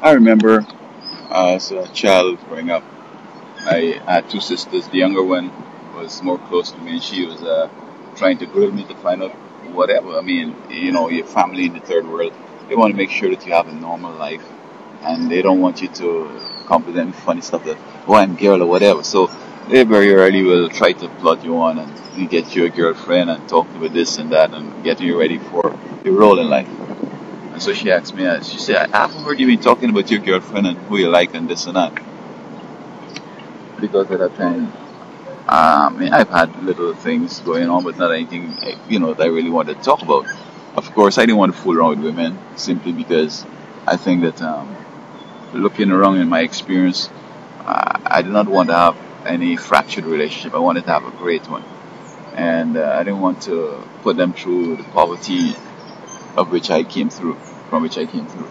I remember as a child growing up, I had two sisters. The younger one was more close to me, and she was trying to grill me to find out whatever. I mean, your family in the third world, they want to make sure that you have a normal life, and they don't want you to come with any funny stuff that, oh, I'm girl or whatever. So they very early will try to plot you on and get you a girlfriend and talk about this and that and get you ready for your role in life. And so she asked me, she said, I haven't heard you been talking about your girlfriend and who you like and this and that. Because at that time, I've had little things going on, but not anything, that I really wanted to talk about. Of course, I didn't want to fool around with women simply because I think that looking around in my experience, I did not want to have any fractured relationship. I wanted to have a great one. And I didn't want to put them through the poverty of which I came through, from which I came through.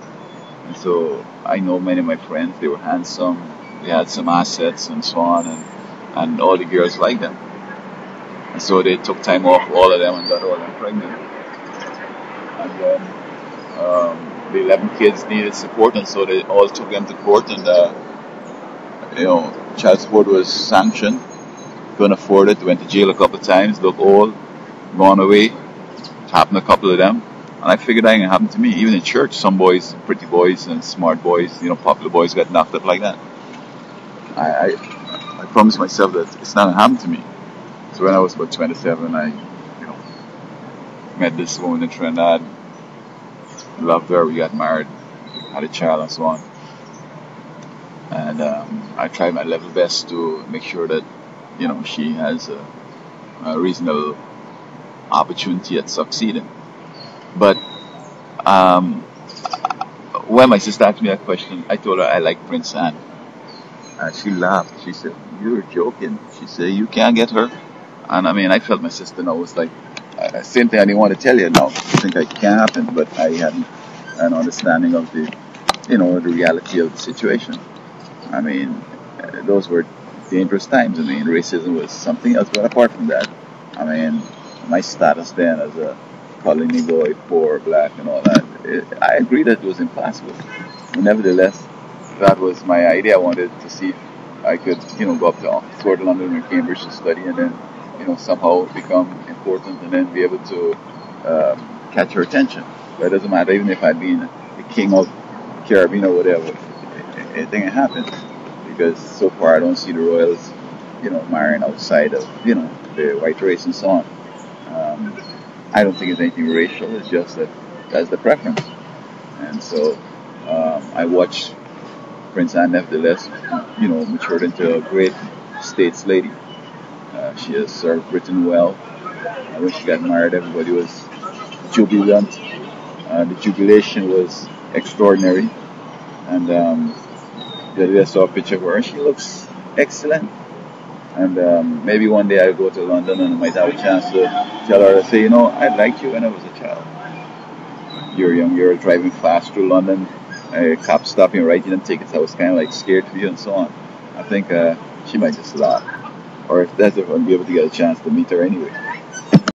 And so I know many of my friends, they were handsome, they had some assets and so on, and all the girls liked them. And so they took time off, all of them, and got all of them pregnant. And then the 11 kids needed support, and so they all took them to court, and child support was sanctioned. Couldn't afford it, went to jail a couple of times, looked old, gone away. It happened to a couple of them. And I figured that ain't gonna happen to me. Even in church, some boys, pretty boys and smart boys, popular boys got knocked up like that. I, I promised myself that it's not gonna happen to me. So when I was about 27, I, met this woman in Trinidad, loved her, we got married, had a child and so on. And I tried my level best to make sure that, she has a reasonable opportunity at succeeding. But um, when my sister asked me that question, I told her I like Prince Anne. She laughed. She said, "You're joking." She said, "You can't get her." And I mean, I felt my sister now was like, same thing I didn't want to tell you now. I think it can happen, but I hadn't an understanding of the reality of the situation. I mean, those were dangerous times. I mean, racism was something else, but apart from that, I mean, my status then as a colony boy, poor, black, and all that, I agree that it was impossible. But nevertheless, that was my idea. I wanted to see if I could, go up to Oxford, London, or Cambridge to study, and then, somehow become important, and then be able to catch her attention. But it doesn't matter, even if I'd been the king of the Caribbean or whatever, anything can happen. Because so far I don't see the royals, marrying outside of, the white race and so on. Um, I don't think it's anything racial. It's just that that's the preference. And so I watched Prince Anne nevertheless, matured into a great states lady. She has served Britain well. When she got married, everybody was jubilant. The jubilation was extraordinary. And the other day I saw a picture of her, and she looks excellent. And maybe one day I'll go to London and I might have a chance to tell her to say, I liked you when I was a child. You're young, you're driving fast through London, a cop stopping right, you didn't take it. I was kind of like scared for you and so on. I think she might just laugh. Or if that's if I'll be able to get a chance to meet her anyway.